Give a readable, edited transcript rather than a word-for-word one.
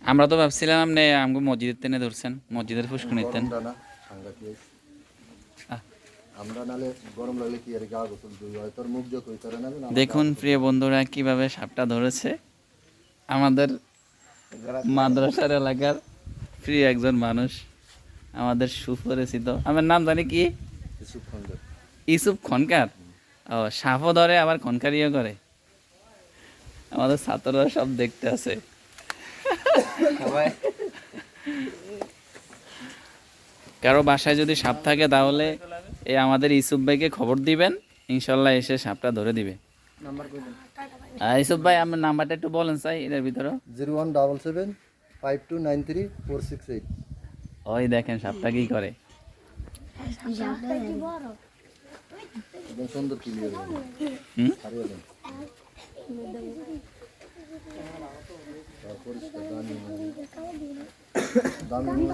আমরা তো ভাবছিলাম আপনি আমাকে মসজিদের টেনে ধরছেন, মসজিদের ফুসকুনিতেন। দেখুন প্রিয় বন্ধুরা কিভাবে সাপটা ধরেছে আমাদের মাদ্রাসার এলাকার প্রিয় একজন মানুষ, আমাদের সুপরিচিত। আমার নাম জানি কি? ইউসুফ খনকার। ও, সাপও ধরে আবার খনকারিও করে। আমাদের ছাত্ররা সব দেখতে আছে। কারো বাসায় যদি সাপ থাকে তাহলে এই আমাদের ইউসুফ ভাইকে খবর দিবেন, ইনশাল্লাহ এসে সাপটা ধরে দিবে। ইউসুফ ভাই আমার নাম্বারটা একটু বলেন চাই এটার ভিতরে। 01775293468। ওই দেখেন সাপটা কি করে। সুন্দর ক্লিয়ার দামি